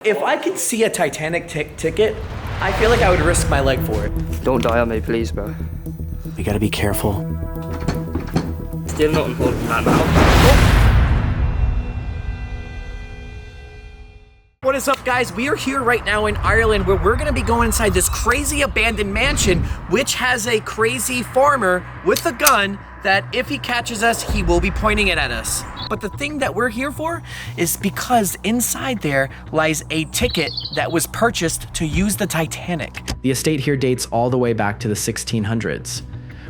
If I could see a Titanic ticket, I feel like I would risk my leg for it. Don't die on me, please, bro. We gotta be careful. Still not important that now. What is up, guys? We are here right now in Ireland where we're gonna be going inside this crazy abandoned mansion which has a crazy farmer with a gun that if he catches us, he will be pointing it at us. But the thing that we're here for is because inside there lies a ticket that was purchased to use the Titanic. The estate here dates all the way back to the 1600s,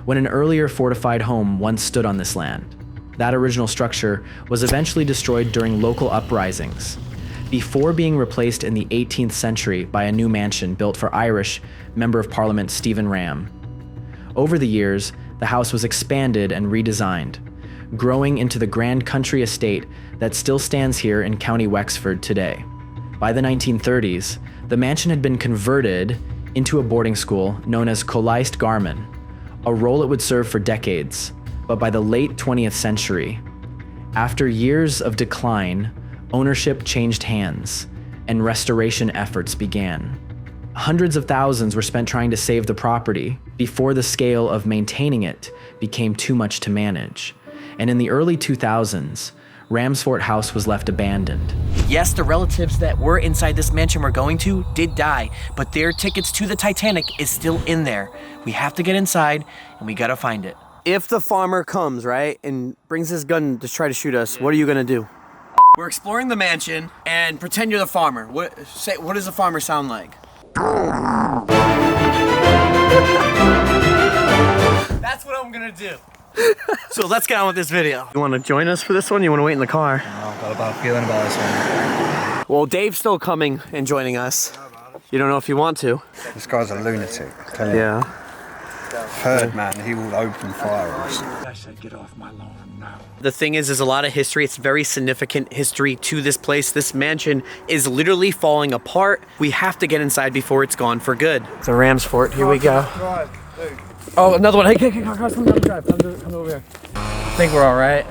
when an earlier fortified home once stood on this land. That original structure was eventually destroyed during local uprisings, before being replaced in the 18th century by a new mansion built for Irish Member of Parliament Stephen Ram. Over the years, the house was expanded and redesigned, growing into the grand country estate that still stands here in County Wexford today. By the 1930s, the mansion had been converted into a boarding school known as Coláiste Garman, a role it would serve for decades. But by the late 20th century, after years of decline, ownership changed hands and restoration efforts began. Hundreds of thousands were spent trying to save the property before the scale of maintaining it became too much to manage. And in the early 2000s, Ramsfort House was left abandoned. Yes, the relatives that were inside this mansion we're going to did die, but their tickets to the Titanic is still in there. We have to get inside and we gotta find it. If the farmer comes, right, and brings his gun to try to shoot us, what are you gonna do? We're exploring the mansion and pretend you're the farmer. What does the farmer sound like? That's what I'm gonna do. So let's get on with this video. You wanna join us for this one? You wanna wait in the car? No, I've got a bad feeling about this one. Well, Dave's still coming and joining us. You don't know if you want to. This guy's a lunatic, I tell you. Yeah. Third man, he will open fire on us. I said get off my lawn now. The thing is, there's a lot of history. It's very significant history to this place. This mansion is literally falling apart. We have to get inside before it's gone for good. The Ramsfort, here we go. Oh, another one. Hey, come down the drive. Come over here. I think we're all right.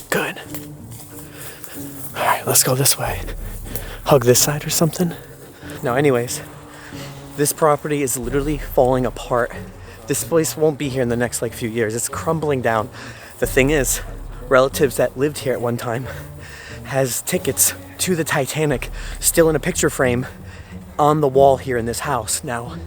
Good. All right, let's go this way. Hug this side or something. Now, anyways, this property is literally falling apart. This place won't be here in the next few years. It's crumbling down. The thing is, relatives that lived here at one time has tickets to the Titanic still in a picture frame on the wall here in this house. Now,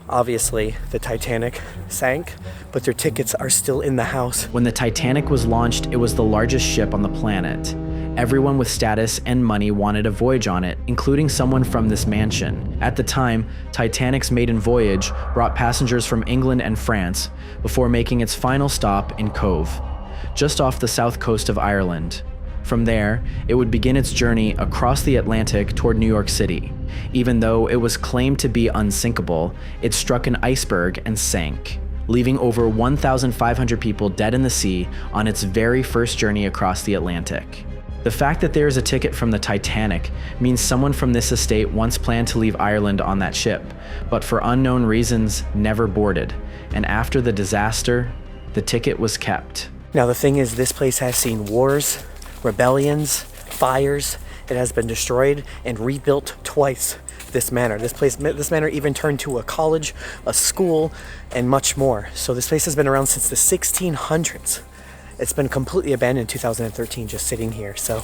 obviously, the Titanic sank, but their tickets are still in the house. When the Titanic was launched, it was the largest ship on the planet. Everyone with status and money wanted a voyage on it, including someone from this mansion. At the time, Titanic's maiden voyage brought passengers from England and France before making its final stop in Cove, just off the south coast of Ireland. From there, it would begin its journey across the Atlantic toward New York City. Even though it was claimed to be unsinkable, it struck an iceberg and sank, leaving over 1,500 people dead in the sea on its very first journey across the Atlantic. The fact that there is a ticket from the Titanic means someone from this estate once planned to leave Ireland on that ship, but for unknown reasons never boarded, and after the disaster, the ticket was kept. Now, the thing is, this place has seen wars, rebellions, fires. It has been destroyed and rebuilt twice. This manor even turned to a college, a school, and much more. So this place has been around since the 1600s. It's been completely abandoned in 2013, just sitting here. So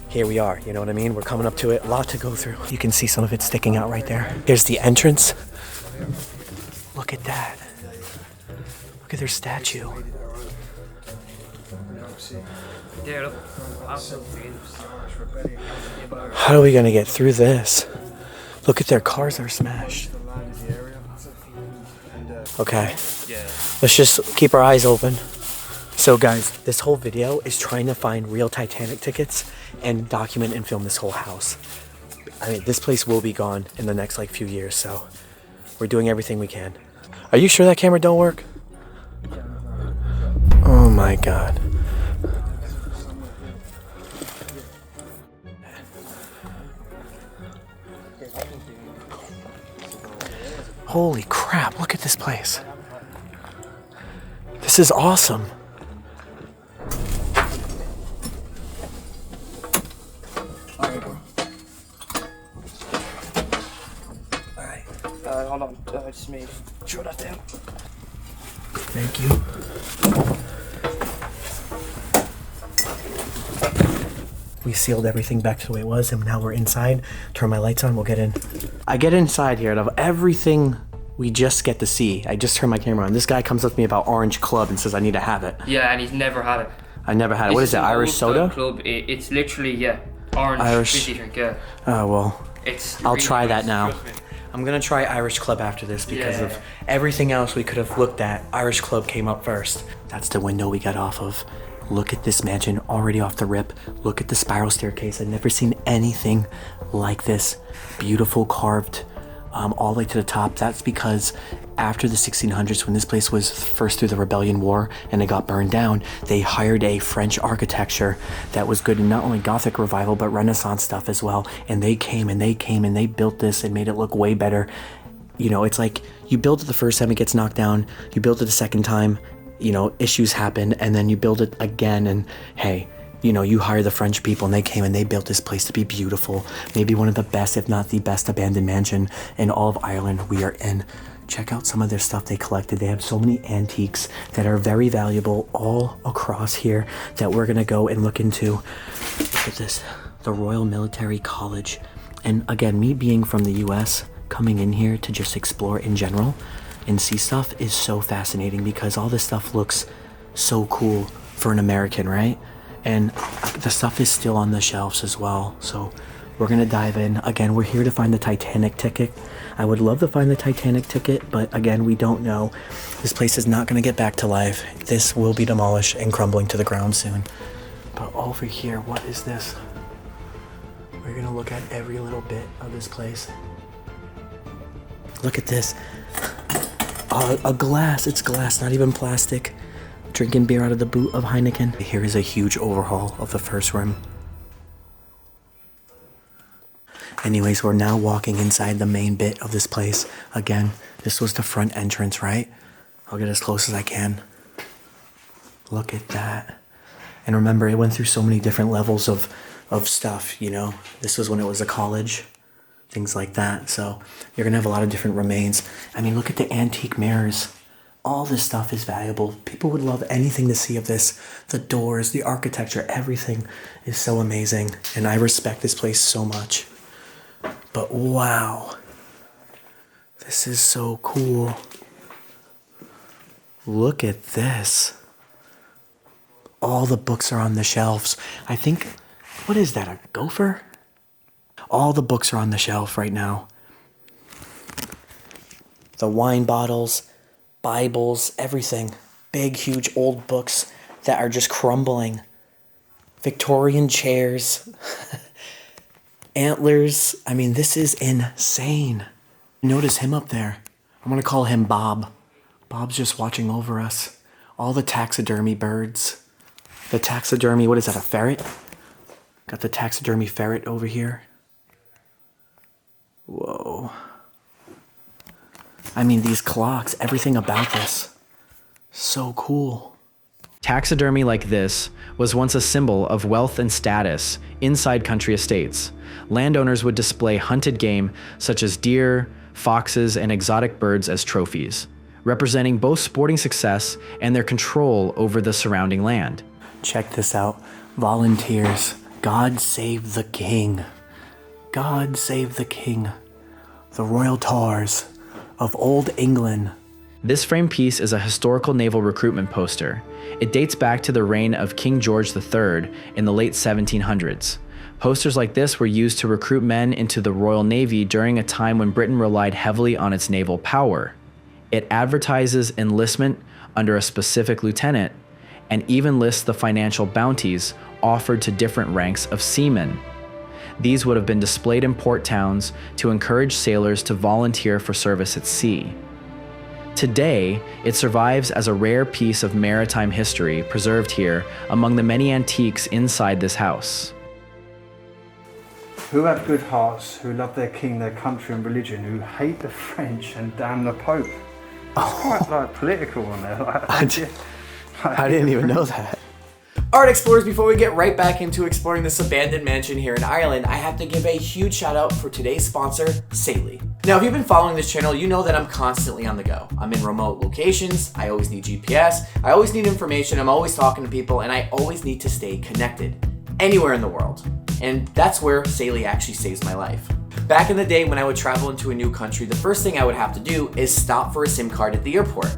here we are, you know what I mean? We're coming up to it, a lot to go through. You can see some of it sticking out right there. Here's the entrance. Look at that. Look at their statue. How are we gonna get through this? Look at their cars are smashed. Okay, let's just keep our eyes open. So guys, this whole video is trying to find real Titanic tickets and document and film this whole house. I mean, this place will be gone in the next few years, so we're doing everything we can. Are you sure that camera don't work? Oh my God. Holy crap, look at this place. This is awesome. Alright. Hold on, just me. Throw that down. Thank you. We sealed everything back to the way it was, and now we're inside. Turn my lights on, we'll get in. I get inside here, and of everything we just get to see, I just turn my camera on. This guy comes up to me about Orange Club and says I need to have it. Yeah, and he's never had it. I never had it. What is it, Irish soda? Club. It's literally, yeah, orange fizzy drink, yeah. Oh, well, I'll really try nice, that now. trust me. I'm gonna try Irish Club after this because Yeah. of everything else we could have looked at. Irish Club came up first. That's the window we got off of. Look at this mansion already off the rip. Look at the spiral staircase. I've never seen anything like this. Beautiful carved all the way to the top. That's because after the 1600s, when this place was first through the Rebellion War and it got burned down, they hired a French architecture that was good in not only Gothic revival, but Renaissance stuff as well. And they came and they built this and made it look way better. You know, it's like you build it the first time, it gets knocked down. You build it the second time, you know, issues happen, and then you build it again, and hey, you know, you hire the French people and they came and they built this place to be beautiful. Maybe one of the best, if not the best, abandoned mansion in all of Ireland we are in. Check out some of their stuff they collected. They have so many antiques that are very valuable all across here that we're gonna go and look into. Look at this, the Royal Military College. And again, me being from the US, coming in here to just explore in general and see stuff is so fascinating because all this stuff looks so cool for an American, right? And the stuff is still on the shelves as well. So we're gonna dive in. Again, we're here to find the Titanic ticket. I would love to find the Titanic ticket, but again, we don't know. This place is not gonna get back to life. This will be demolished and crumbling to the ground soon. But over here, what is this? We're gonna look at every little bit of this place. Look at this. A glass, it's glass, not even plastic. Drinking beer out of the boot of Heineken. Here is a huge overhaul of the first room. Anyways, we're now walking inside the main bit of this place. Again, this was the front entrance, right? I'll get as close as I can. Look at that. And remember, it went through so many different levels of stuff, you know? This was when it was a college. Things like that. So you're gonna have a lot of different remains. I mean, look at the antique mirrors. All this stuff is valuable. People would love anything to see of this. The doors, the architecture, everything is so amazing. And I respect this place so much. But wow, this is so cool. Look at this. All the books are on the shelves. I think, what is that, a gopher? All the books are on the shelf right now. The wine bottles, Bibles, everything. Big, huge old books that are just crumbling. Victorian chairs. Antlers. I mean, this is insane. Notice him up there. I'm gonna call him Bob. Bob's just watching over us. All the taxidermy birds. The taxidermy, what is that, a ferret? Got the taxidermy ferret over here. Whoa. I mean, these clocks, everything about this. So cool. Taxidermy like this was once a symbol of wealth and status inside country estates. Landowners would display hunted game such as deer, foxes, and exotic birds as trophies, representing both sporting success and their control over the surrounding land. Check this out. Volunteers. God save the king. God save the king. The royal tars of old England. This frame piece is a historical naval recruitment poster. It dates back to the reign of King George III in the late 1700s. Posters like this were used to recruit men into the Royal Navy during a time when Britain relied heavily on its naval power. It advertises enlistment under a specific lieutenant and even lists the financial bounties offered to different ranks of seamen. These would have been displayed in port towns to encourage sailors to volunteer for service at sea. Today, it survives as a rare piece of maritime history preserved here among the many antiques inside this house. who have good hearts, who love their king, their country and religion, who hate the French and damn the Pope. It's quite like political on there. Like, I didn't even know that. Alright explorers, before we get right back into exploring this abandoned mansion here in Ireland, I have to give a huge shout out for today's sponsor, Saley. Now if you've been following this channel, you know that I'm constantly on the go. I'm in remote locations, I always need GPS, I always need information, I'm always talking to people, and I always need to stay connected. Anywhere in the world. And that's where Saley actually saves my life. Back in the day when I would travel into a new country, the first thing I would have to do is stop for a SIM card at the airport.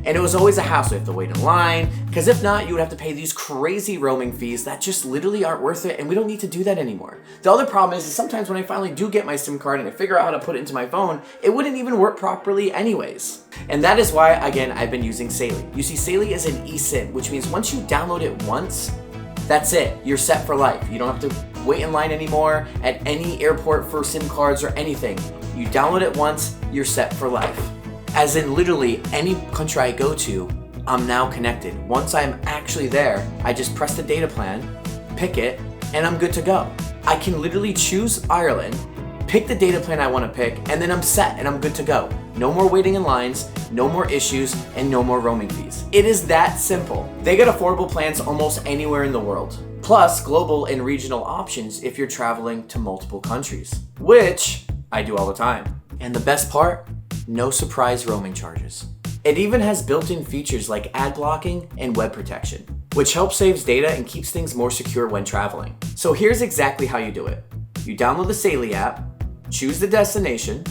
And it was always a hassle. You have to wait in line, because if not, you would have to pay these crazy roaming fees that just literally aren't worth it, and we don't need to do that anymore. The other problem is sometimes when I finally do get my SIM card and I figure out how to put it into my phone, it wouldn't even work properly anyways. And that is why, again, I've been using Saley. You see, Saley is an eSIM, which means once you download it once, that's it. You're set for life. You don't have to wait in line anymore at any airport for SIM cards or anything. You download it once, you're set for life. As in literally any country I go to, I'm now connected. Once I'm actually there, I just press the data plan, pick it, and I'm good to go. I can literally choose Ireland, pick the data plan I want to pick, and then I'm set and I'm good to go. No more waiting in lines, no more issues, and no more roaming fees. It is that simple. They got affordable plans almost anywhere in the world. Plus global and regional options if you're traveling to multiple countries, which I do all the time. And the best part, no surprise roaming charges. It even has built-in features like ad blocking and web protection, which helps save data and keeps things more secure when traveling. So here's exactly how you do it. You download the Saley app, choose the destination,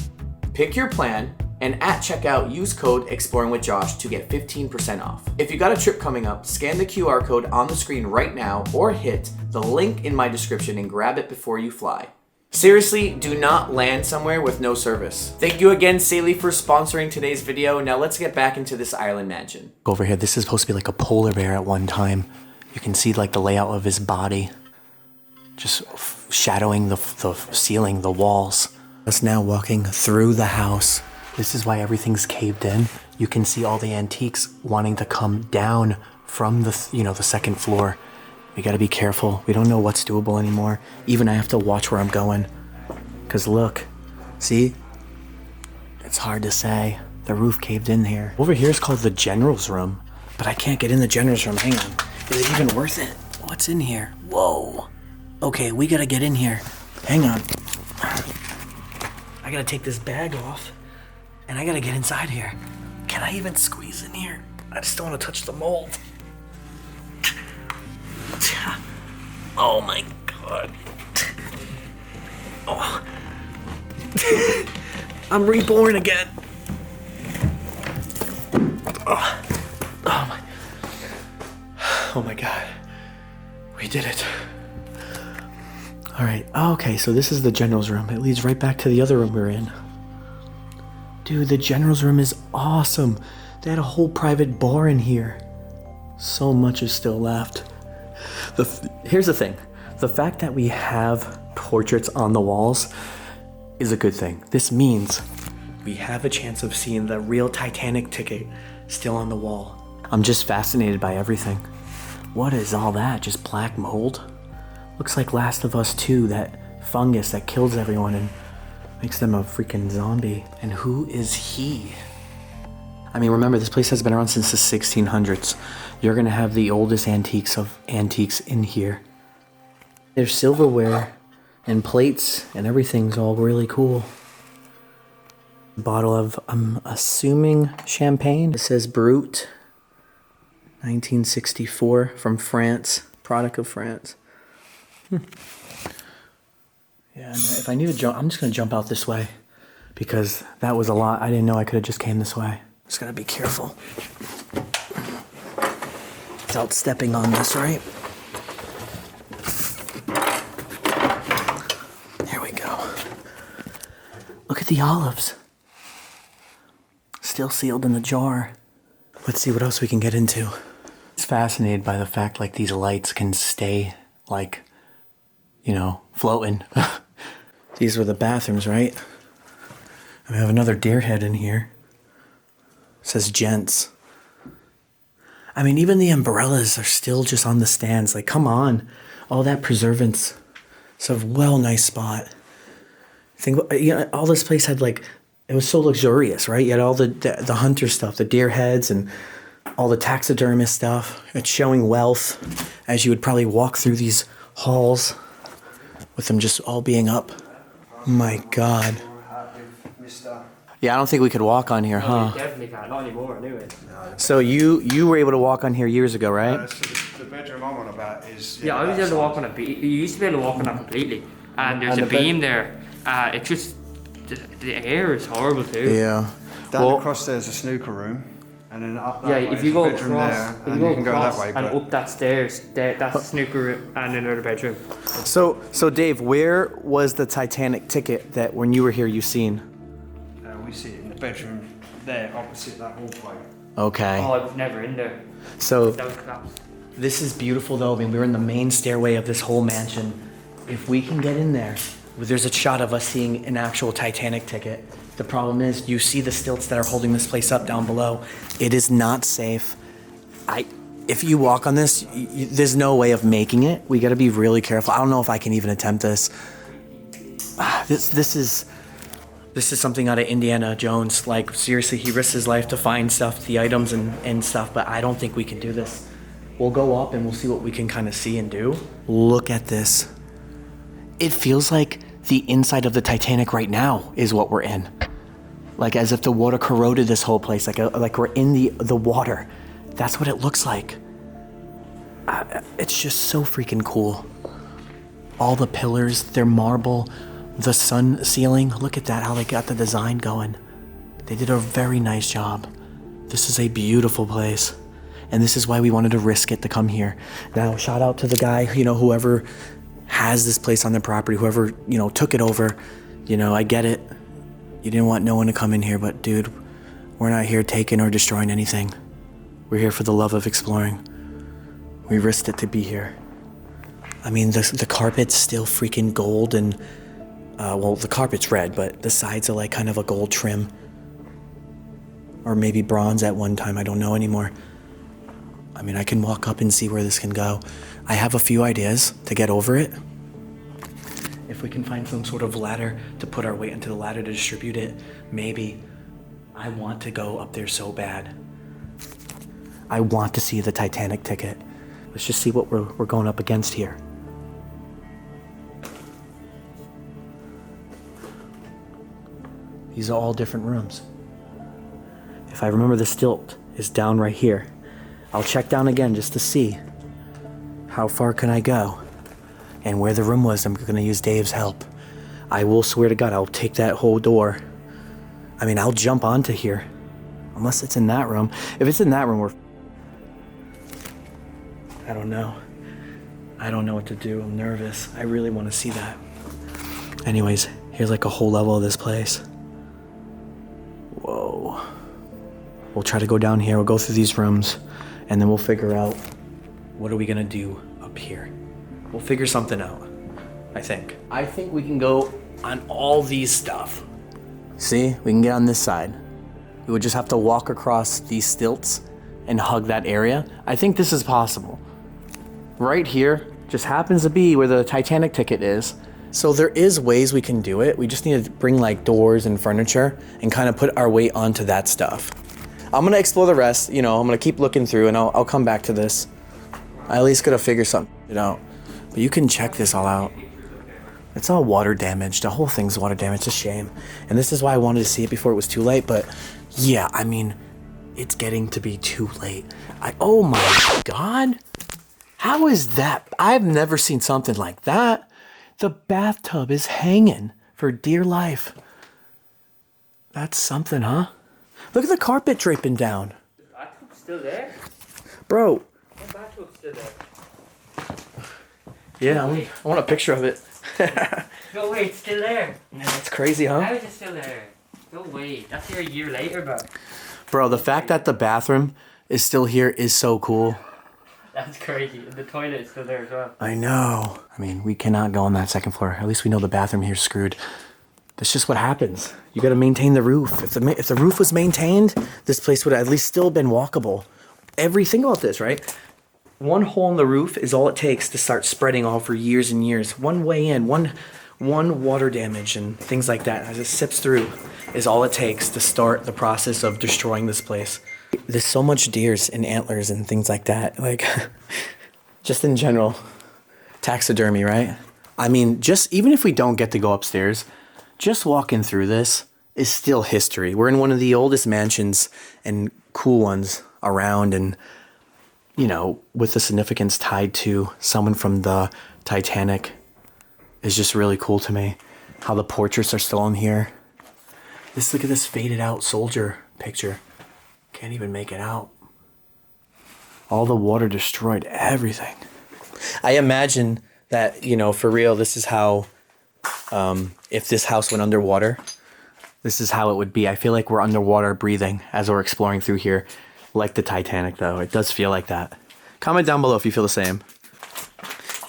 pick your plan, and at checkout, use code Exploringwithjosh to get 15% off. If you got a trip coming up, scan the QR code on the screen right now or hit the link in my description and grab it before you fly. Seriously, do not land somewhere with no service. Thank you again, Saley, for sponsoring today's video. Now let's get back into this island mansion. Over here, this is supposed to be like a polar bear at one time. You can see like the layout of his body. Just shadowing the ceiling, the walls. Us now walking through the house. This is why everything's caved in. You can see all the antiques wanting to come down from the second floor. We gotta be careful. We don't know what's doable anymore. Even I have to watch where I'm going. Cause look, see? It's hard to say. The roof caved in here. Over here is called the general's room, but I can't get in the general's room. Hang on. Is it even worth it? What's in here? Whoa. Okay, we gotta get in here. Hang on. I gotta take this bag off and I gotta get inside here. Can I even squeeze in here? I just don't wanna touch the mold. Oh my god. Oh. I'm reborn again. Oh my god. We did it. Alright, okay, so this is the general's room. It leads right back to the other room we were in. Dude, the general's room is awesome. They had a whole private bar in here. So much is still left. Here's the thing. The fact that we have portraits on the walls is a good thing. This means we have a chance of seeing the real Titanic ticket still on the wall. I'm just fascinated by everything. What is all that? Just black mold? Looks like Last of Us 2, that fungus that kills everyone and makes them a freaking zombie. And who is he? I mean, remember, this place has been around since the 1600s. You're gonna have the oldest antiques of antiques in here. There's silverware and plates and everything's all really cool. A bottle of, I'm assuming, champagne. It says Brut, 1964, from France, product of France. Yeah, and if I need to jump, I'm just gonna jump out this way because that was a lot. I didn't know I could have just came this way. Just gotta be careful. Without stepping on this, right? There we go. Look at the olives. Still sealed in the jar. Let's see what else we can get into. It's fascinated by the fact like these lights can stay like, you know, floating. These were the bathrooms, right? And we have another deer head in here. It says gents. I mean, even the umbrellas are still just on the stands. Like, come on. All that preservance It's a nice spot. All this place had like, it was so luxurious, right? You had all the hunter stuff, the deer heads and all the taxidermist stuff. It's showing wealth as you would probably walk through these halls with them just all being up. My God. Yeah, I don't think we could walk on here, huh? You definitely can't, not anymore anyway. So you were able to walk on here years ago, right? The bedroom I'm on about is... Yeah, I was able to walk on it. You used to be able to walk on that completely. And there's a beam there. It's just... The air is horrible too. Yeah. Down across there's a snooker room. And then up that way if you go bedroom across, there, if you and go you can go across that way. and up that stairs, that's the snooker room and another bedroom. So Dave, where was the Titanic ticket that when you were here you seen? We see it in the bedroom there, opposite that hallway. Okay. Oh, I was never in there. So That was collapsed. this is beautiful though. I mean, we're in the main stairway of this whole mansion. If we can get in there, there's a shot of us seeing an actual Titanic ticket. The problem is you see the stilts that are holding this place up down below. It is not safe. If you walk on this, there's no way of making it. We got to be really careful. I don't know if I can even attempt this. This is something out of Indiana Jones. Like, seriously, he risks his life to find stuff, the items and stuff, but I don't think we can do this. We'll go up and we'll see what we can kind of see and do. Look at this. It feels like the inside of the Titanic right now is what we're in. Like as if the water corroded this whole place, like we're in the water. That's what it looks like. It's just so freaking cool. All the pillars, they're marble. The sun ceiling, look at that, how they got the design going. They did a very nice job. This is a beautiful place. And this is why we wanted to risk it to come here. Now, shout out to the guy, whoever has this place on their property, whoever, took it over. I get it. You didn't want no one to come in here, but dude, we're not here taking or destroying anything. We're here for the love of exploring. We risked it to be here. I mean, the carpet's still freaking gold and, the carpet's red, but the sides are like kind of a gold trim. Or maybe bronze at one time, I don't know anymore. I mean, I can walk up and see where this can go. I have a few ideas to get over it. If we can find some sort of ladder to put our weight into the ladder to distribute it, maybe. I want to go up there so bad. I want to see the Titanic ticket. Let's just see what we're going up against here. These are all different rooms. If I remember, the stilt is down right here. I'll check down again just to see how far can I go. And where the room was, I'm gonna use Dave's help. I will swear to God, I'll take that whole door. I mean, I'll jump onto here. Unless it's in that room. If it's in that room, I don't know. I don't know what to do. I'm nervous. I really want to see that. Anyways, here's like a whole level of this place. Whoa. We'll try to go down here. We'll go through these rooms. And then we'll figure out what are we going to do up here. We'll figure something out, I think. I think we can go on all these stuff. See? We can get on this side. We would just have to walk across these stilts and hug that area. I think this is possible. Right here just happens to be where the Titanic ticket is. So there is ways we can do it. We just need to bring like doors and furniture and kind of put our weight onto that stuff. I'm gonna explore the rest, I'm gonna keep looking through and I'll come back to this. I at least gotta figure something out. But you can check this all out. It's all water damaged. The whole thing's water damaged. It's a shame. And this is why I wanted to see it before it was too late. But yeah, I mean, it's getting to be too late. Oh my God. How is that? I've never seen something like that. The bathtub is hanging for dear life. That's something, huh? Look at the carpet draping down. The bathtub's still there? Bro. The bathtub's still there. Yeah, I want a picture of it. No way, it's still there. Man, that's crazy, huh? How is it still there? No way. That's here a year later, bro. Bro, the fact that the bathroom is still here is so cool. That's crazy. And the toilet is still there as well. I know. I mean, we cannot go on that second floor. At least we know the bathroom here's screwed. That's just what happens. You gotta maintain the roof. If the roof was maintained, this place would at least still been walkable. Think about this, right? one hole in the roof is all it takes to start spreading all for years and years. One way in, one water damage and things like that as it sips through is all it takes to start the process of destroying this place. There's so much deers and antlers and things like that. Like, just in general, taxidermy, right? I mean, just even if we don't get to go upstairs, just walking through this is still history. We're in one of the oldest mansions and cool ones around, and, you know, with the significance tied to someone from the Titanic is just really cool to me. How the portraits are still in here. Look at this faded out soldier picture. Can't even make it out. All the water destroyed everything. I imagine that, you know, for real, this is how, if this house went underwater, this is how it would be. I feel like we're underwater breathing as we're exploring through here. Like the Titanic, though. It does feel like that. Comment down below if you feel the same.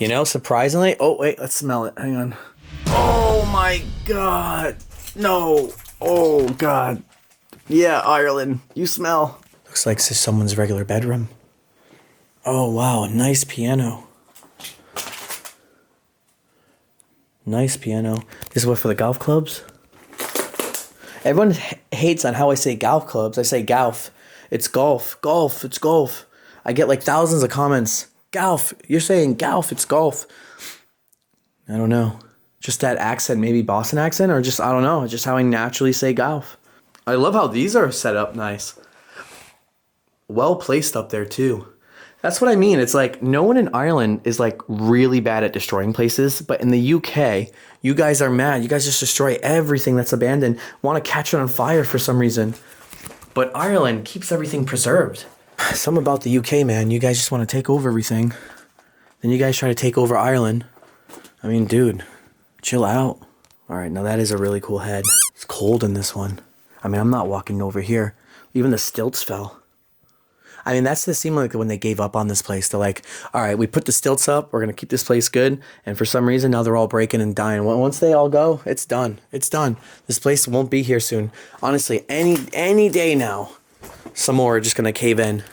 You know, surprisingly... Oh, wait, let's smell it. Hang on. Oh, my God. No. Oh, God. Yeah, Ireland. You smell. Looks like this is someone's regular bedroom. Oh, wow. Nice piano. Nice piano. This is what, for the golf clubs? Everyone hates on how I say golf clubs. I say golf. It's golf. Golf. It's golf. I get like thousands of comments. Golf. You're saying golf. It's golf. I don't know. Just that accent, maybe Boston accent, or just, I don't know. Just how I naturally say golf. I love how these are set up nice. Well placed up there too. That's what I mean. It's like no one in Ireland is like really bad at destroying places, but in the UK, you guys are mad. You guys just destroy everything that's abandoned, want to catch it on fire for some reason. But Ireland keeps everything preserved. Something about the UK, man. You guys just want to take over everything. Then you guys try to take over Ireland. I mean, dude, chill out. All right, now that is a really cool head. It's cold in this one. I mean, I'm not walking over here. Even the stilts fell. I mean, that's the seem like when they gave up on this place. They're like, all right, we put the stilts up. We're going to keep this place good. And for some reason, now they're all breaking and dying. Once they all go, it's done. It's done. This place won't be here soon. Honestly, any day now, some more are just going to cave in.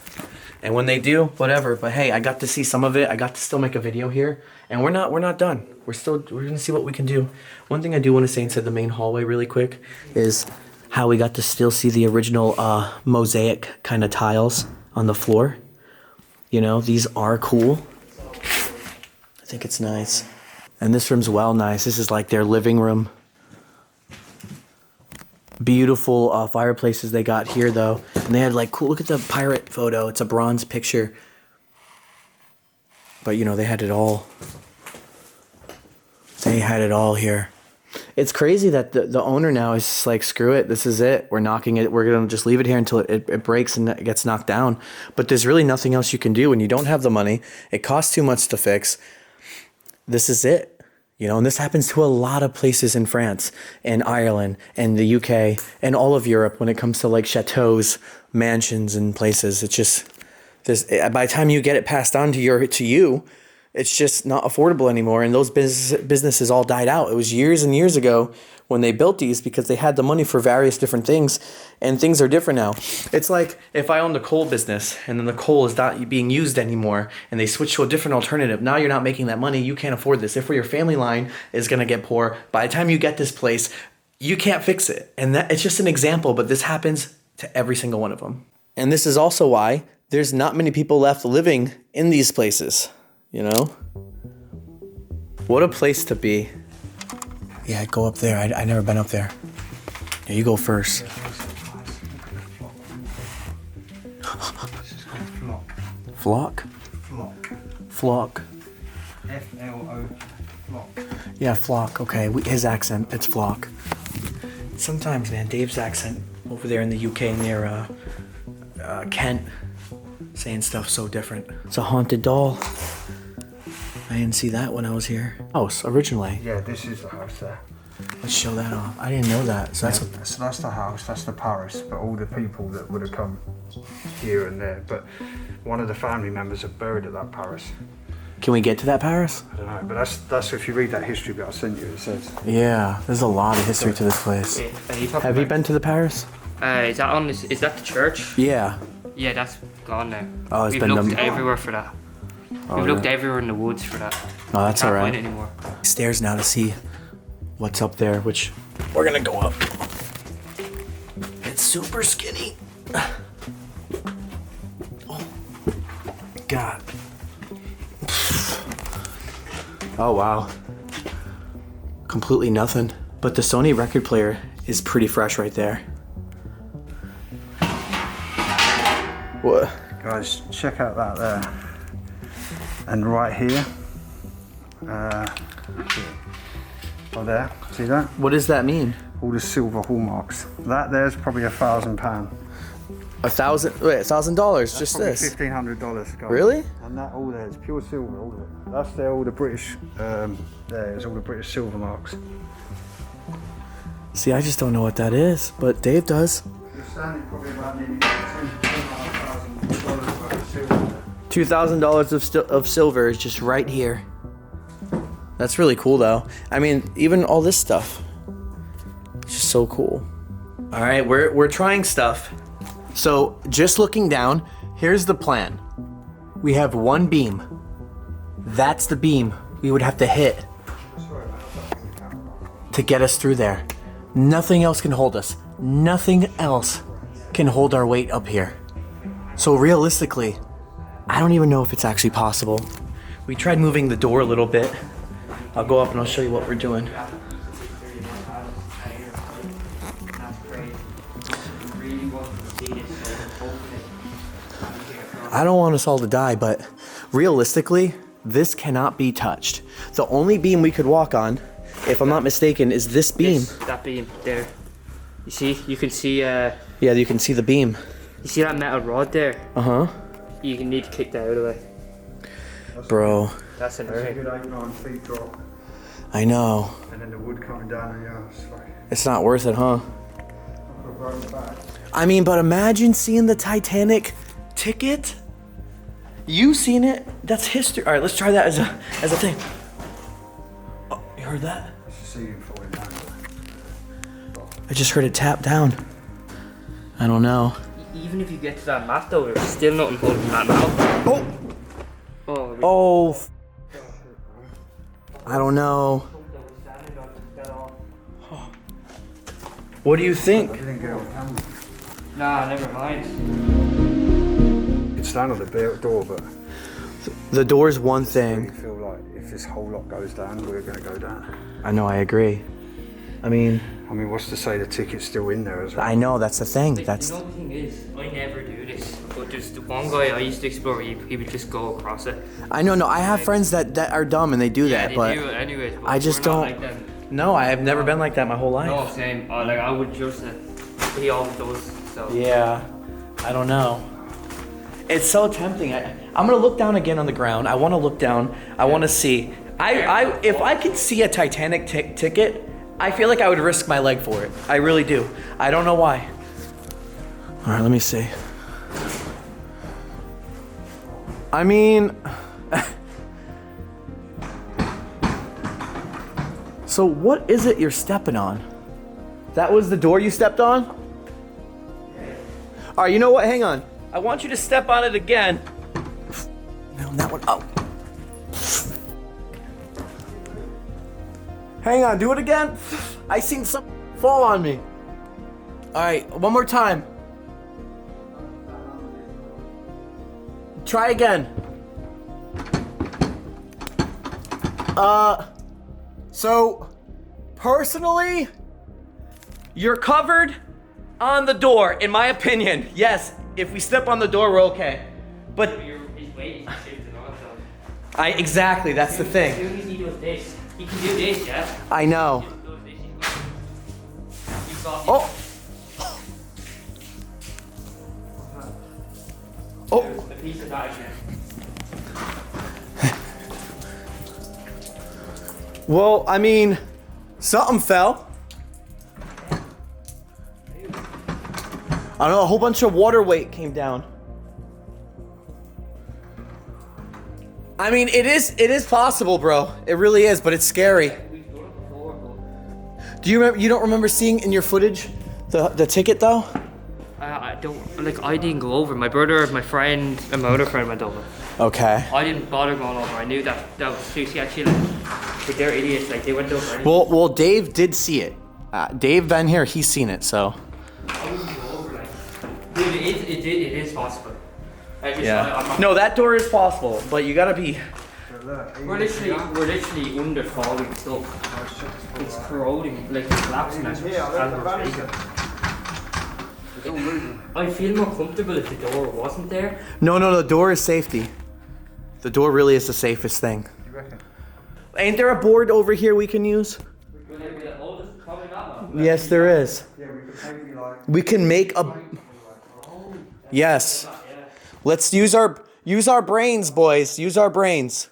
And when they do, whatever. But hey, I got to see some of it. I got to still make a video here. And we're not done. We're going to see what we can do. One thing I do want to say inside the main hallway really quick is how we got to still see the original mosaic kind of tiles on the floor. You know, these are cool. I think it's nice. And this room's well nice. This is like their living room. Beautiful fireplaces they got here though. And they had like, cool, look at the pirate photo. It's a bronze picture. But you know, they had it all. They had it all here. It's crazy that the owner now is just like, screw it, this is it. We're knocking it. We're going to just leave it here until it breaks and it gets knocked down. But there's really nothing else you can do when you don't have the money. It costs too much to fix. This is it. You know, and this happens to a lot of places in France and Ireland and the UK and all of Europe when it comes to like chateaus, mansions and places. It's just, by the time you get it passed on to you, it's just not affordable anymore. And those businesses all died out. It was years and years ago when they built these because they had the money for various different things, and things are different now. It's like if I owned a coal business and then the coal is not being used anymore and they switch to a different alternative. Now you're not making that money. You can't afford this. If your family line is going to get poor, by the time you get this place, you can't fix it. And that it's just an example, but this happens to every single one of them. And this is also why there's not many people left living in these places. You know? What a place to be. Yeah, go up there. I never been up there. Yeah, you go first. Flock? Flock. F-L-O, flock. Yeah, flock. Okay, his accent, it's flock. Sometimes, man, Dave's accent over there in the UK near Kent, saying stuff so different. It's a haunted doll. I didn't see that when I was here. House, originally. Yeah, this is the house there. Let's show that off. I didn't know that. So So that's the house, that's the Paris, but all the people that would have come here and there. But one of the family members are buried at that Paris. Can we get to that Paris? I don't know, but that's if you read that history bit I sent you, it says. Yeah, there's a lot of history to this place. Have you been to the Paris? Is that the church? Yeah. Yeah, that's gone now. Oh, it's We've been looked everywhere for that. We've looked everywhere in the woods for that. Oh, that's Can't all find right. it anymore. Stairs now to see what's up there, which we're gonna go up. It's super skinny. Oh, God. Oh, wow. Completely nothing. But the Sony record player is pretty fresh right there. What? Guys, check out that there. And right here. Oh, there. See that? What does that mean? All the silver hallmarks. That there's probably £1,000. $1,000? Just Probably this? $1,500, guys. Really? And that all there is pure silver, all of it. That's there, all the British. There's all the British silver marks. See, I just don't know what that is, but Dave does. You're standing probably about nearly $2,500 worth of silver. $2,000 of silver is just right here. That's really cool, though. I mean, even all this stuff. It's just so cool. All right, we're trying stuff. So, just looking down, here's the plan. We have one beam. That's the beam we would have to hit to get us through there. Nothing else can hold us. Nothing else can hold our weight up here. So realistically, I don't even know if it's actually possible. We tried moving the door a little bit. I'll go up and I'll show you what we're doing. I don't want us all to die, but realistically, this cannot be touched. The only beam we could walk on, if I'm not mistaken, is this beam. That beam there. You see? You can see. Yeah, you can see the beam. You see that metal rod there? Uh-huh. You can need to kick that out of the way. Bro, That's an That's a area. good 8 9 feet drop. I know. And then the wood coming down on your ass. Like, It's not worth it, huh? a road back. I mean, but imagine seeing the Titanic ticket. You seen it? That's history. All right, let's try that as a thing. Oh, you heard that? Let's just see you falling down. I just heard it tap down. I don't know. Even if you get to that mat though, there's still nothing holding that now. Oh! Oh, Oh! I don't know. What do you think? I didn't get on camera. Nah, never mind. You could stand on the door, but The door's one I thing. feel like if this whole lot goes down, we're going to go down. I know, I agree. I mean, What's to say the ticket's still in there as well? I know, that's the thing. Like, That's you know the thing is, I never do this. But there's the one guy I used to explore, he would just go across it. I know, no, I have friends that are dumb and they do Yeah, that, they but do it anyways. But I just we're not don't. Like them. No, I have never been like that my whole life. No, same. Like I would just. He always does. So. Yeah, I don't know. It's so tempting. I'm gonna look down again on the ground. I want to look down. I want to see. If I could see a Titanic ticket, I feel like I would risk my leg for it. I really do. I don't know why. All right, let me see. I mean, so what is it you're stepping on? That was the door you stepped on? All right, you know what? Hang on. I want you to step on it again. No, that one. Oh. Hang on, do it again. I seen something fall on me. All right, one more time. Try again. So, personally, you're covered on the door, in my opinion. Yes, if we step on the door, we're okay. But His weight is shifting on, so. exactly, that's the As thing. soon as he does this, he can do this, yeah? I know. He does this, he's got Oh. Oh. the piece of that again. Well, I mean, something fell. I don't know, a whole bunch of water weight came down. I mean, it is possible, bro. It really is, but it's scary. We've done it before, but Do you remember? You don't remember seeing in your footage the ticket though? I don't, like, I didn't go over. My brother, my friend, and my other friend went over. Okay. I didn't bother going over. I knew that was too sketchy. But they're idiots. Like, they went over. Anyway. Well, Dave did see it. Dave been here. He's seen it. So. I wouldn't go over. Like, dude, it is possible. No, that door is possible, but you gotta be. We're literally under falling stuff. It's corroding, like it's collapsing as we're speaking. I feel more comfortable if the door wasn't there. No, the door is safety. The door really is the safest thing. You reckon? Ain't there a board over here we can use? Yes, there is. Yeah, we could maybe like. We can make a. Yes. Let's use our brains, boys. Use our brains.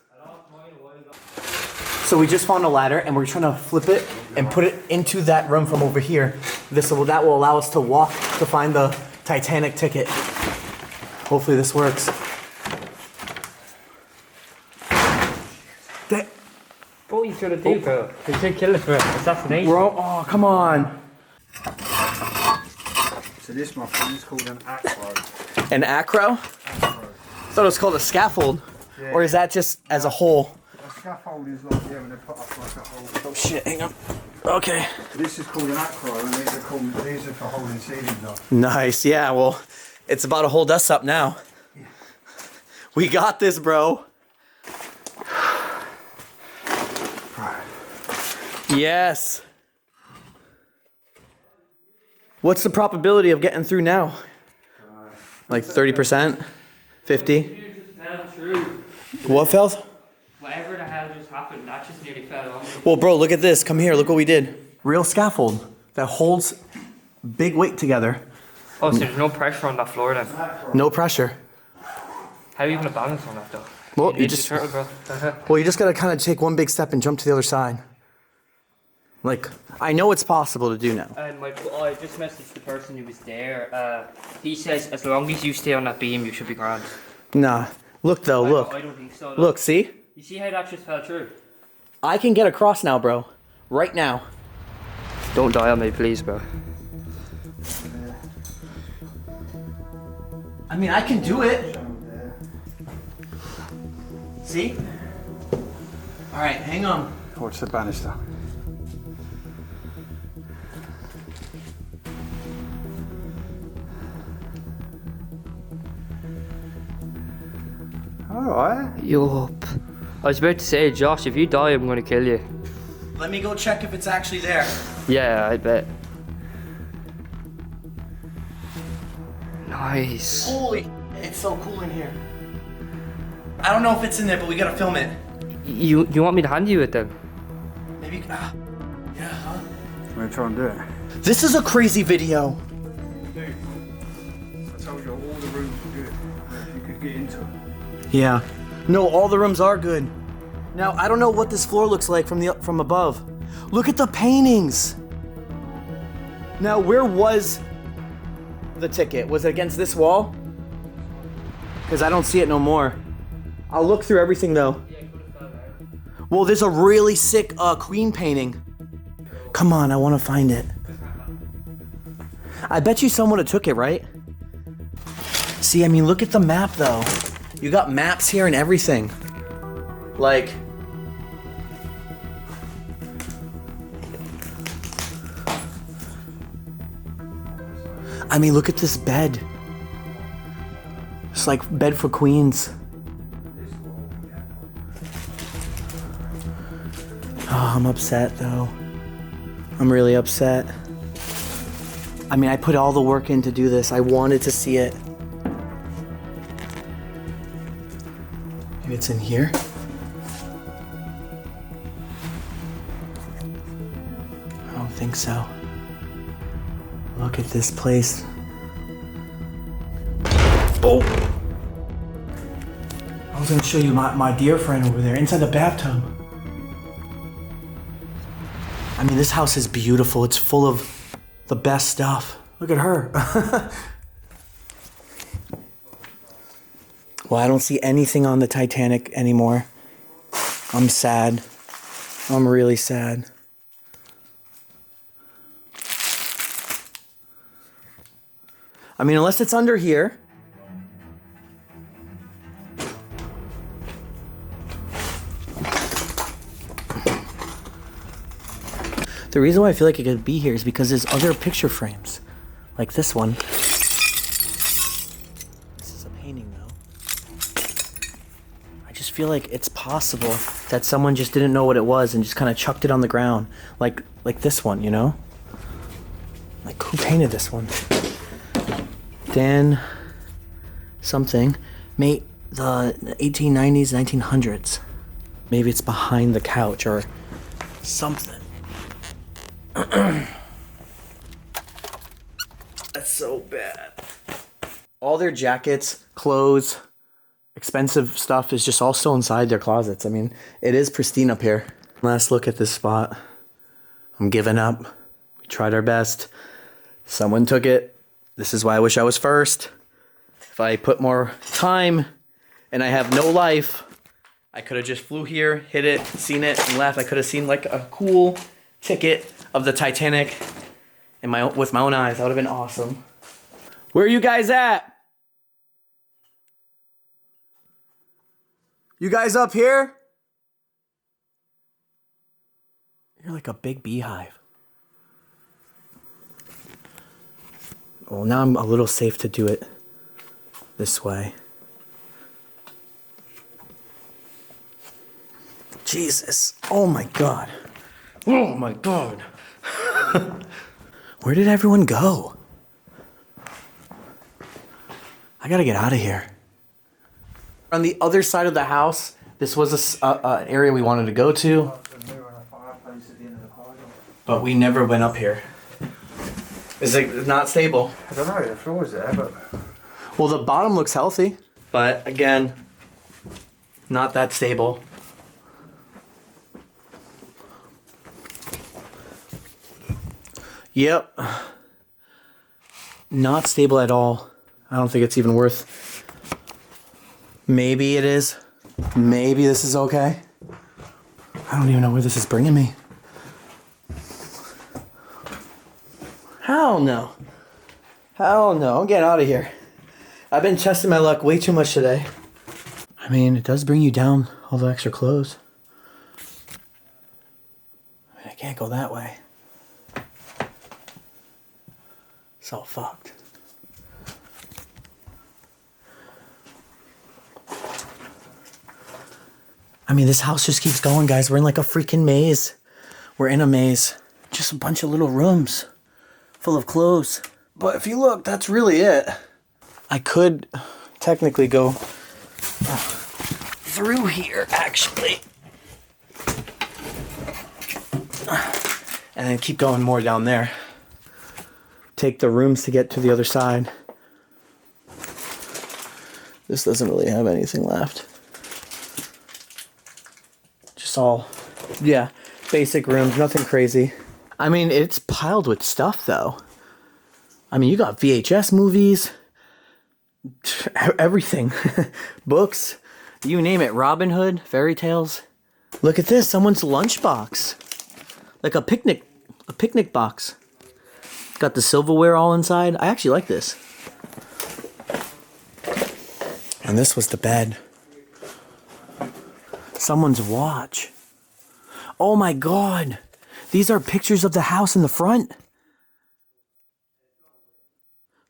So we just found a ladder and we're trying to flip it and put it into that room from over here. That will allow us to walk to find the Titanic ticket. Hopefully this works. What are you trying to do, bro? You can't kill us for assassination. Bro, oh, come on. So this, my friend, is called an acro. An acro? I thought it was called a scaffold. Yeah. Or is that just as a whole? A scaffold is like, yeah, when they put up like a whole. Oh shit, hang on. Okay. This is called an acro, and these are for holding ceilings up. Nice, yeah, well, it's about to hold us up now. Yeah. We got this, bro. Yes. What's the probability of getting through now? Like 30%? 50? It just fell through. What fell? Whatever the hell just happened, that just nearly fell on me. Well, bro, look at this. Come here. Look what we did. Real scaffold that holds big weight together. Oh, so there's no pressure on that floor then? No pressure. How are you going to balance on that though? Well, you Ninja just Turtle, bro. well, you just gotta kind of take one big step and jump to the other side. Like, I know it's possible to do now. I just messaged the person who was there. He says as long as you stay on that beam, you should be grand. Nah. Look though. Look. I don't think so. Look. See? You see how that just fell through? I can get across now, bro. Right now. Don't die on me, please, bro. I mean, I can do it. See? All right, hang on. Watch the banister. Alright. Yup. I was about to say, Josh, if you die, I'm gonna kill you. Let me go check if it's actually there. Yeah, I bet. Nice. Holy, it's so cool in here. I don't know if it's in there, but we gotta film it. You want me to hand you it then? Maybe. Yeah, huh? I'm gonna try and do it. This is a crazy video. Dude, I told you all the rooms were good. You could get into them. Yeah. No, all the rooms are good. Now, I don't know what this floor looks like from above. Look at the paintings. Now, where was the ticket? Was it against this wall? Because I don't see it no more. I'll look through everything though. Well, there's a really sick queen painting. Come on, I want to find it. I bet you someone have took it, right? See, I mean, look at the map though. You got maps here and everything. Like, I mean, look at this bed. It's like bed for queens. Oh, I'm upset though. I'm really upset. I mean, I put all the work in to do this. I wanted to see it. Maybe it's in here. I don't think so. Look at this place. Oh! I was gonna show you my dear friend over there, inside the bathtub. I mean, this house is beautiful. It's full of the best stuff. Look at her. Well, I don't see anything on the Titanic anymore. I'm sad. I'm really sad. I mean, unless it's under here. The reason why I feel like it could be here is because there's other picture frames. Like this one. This is a painting though. I just feel like it's possible that someone just didn't know what it was and just kind of chucked it on the ground. Like this one, you know? Like who painted this one? Dan something. Mate, the 1890s, 1900s. Maybe it's behind the couch or something. That's so bad. All their jackets, clothes, expensive stuff is just all still inside their closets. I mean, it is pristine up here. Last look at this spot. I'm giving up. We tried our best. Someone took it. This is why I wish I was first. If I put more time and I have no life, I could have just flew here, hit it, seen it, and left. I could have seen like a cool ticket of the Titanic with my own eyes. That would have been awesome. Where are you guys at? You guys up here? You're like a big beehive. Well, now I'm a little safe to do it this way. Jesus. Oh my God. Oh my God. Where did everyone go? I gotta get out of here. On the other side of the house, this was an area we wanted to go to. But we never went up here. Is it not stable? I don't know, the floor's there, but... Well, the bottom looks healthy. But again, not that stable. Yep. Not stable at all. I don't think it's even worth. Maybe it is. Maybe this is okay. I don't even know where this is bringing me. Hell no. Hell no. I'm getting out of here. I've been testing my luck way too much today. I mean, it does bring you down all the extra clothes. I can't go that way. It's all fucked. I mean, this house just keeps going, guys. We're in like a freaking maze. We're in a maze. Just a bunch of little rooms full of clothes. But if you look, that's really it. I could technically go through here, actually. And then keep going more down there. Take the rooms to get to the other side. This doesn't really have anything left. Just all, yeah, basic rooms, nothing crazy. I mean, it's piled with stuff, though. I mean, you got VHS movies, everything. Books, you name it. Robin Hood, fairy tales. Look at this, someone's lunchbox. Like a picnic box. Got the silverware all inside. I actually like this. And this was the bed. Someone's watch. Oh my God. These are pictures of the house in the front.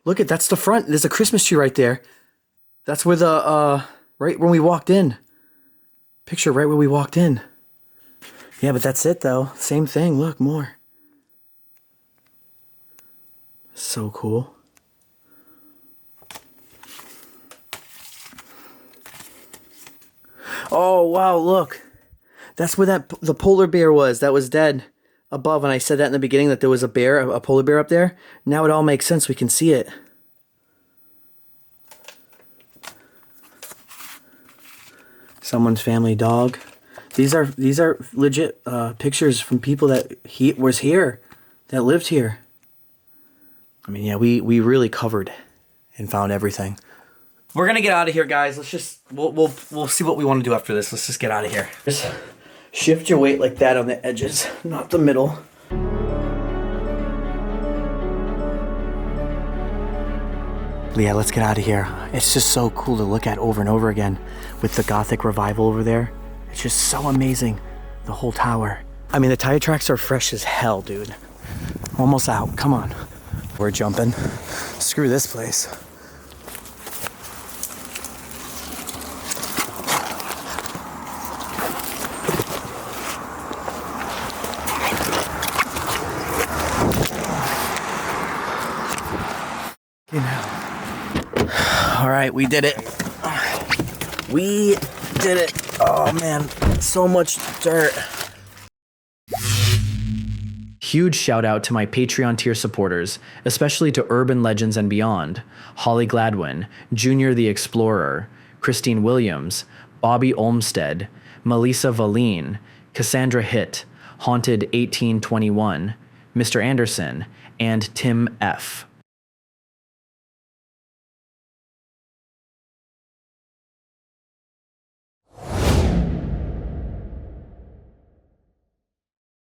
Look at, that's the front. There's a Christmas tree right there. That's where the, right when we walked in. Picture right where we walked in. Yeah, but that's it though. Same thing, look, more. So cool. Oh, wow, look. That's where the polar bear was that was dead above. And I said that in the beginning that there was a bear, a polar bear up there. Now it all makes sense. We can see it. Someone's family dog. These are legit pictures from people that was here, that lived here. I mean, yeah, we really covered and found everything. We're gonna get out of here, guys. Let's just we'll see what we want to do after this. Let's just get out of here. Just shift your weight like that on the edges, not the middle. Yeah, let's get out of here. It's just so cool to look at over and over again with the Gothic revival over there. It's just so amazing, the whole tower. I mean, the tire tracks are fresh as hell, dude. Almost out. Come on. We're jumping. Screw this place. All right, we did it. We did it. Oh man, so much dirt. Huge shout out to my Patreon tier supporters, especially to Urban Legends and Beyond, Holly Gladwin, Junior the Explorer, Christine Williams, Bobby Olmsted, Melissa Valine, Cassandra Hitt, Haunted 1821, Mr. Anderson, and Tim F.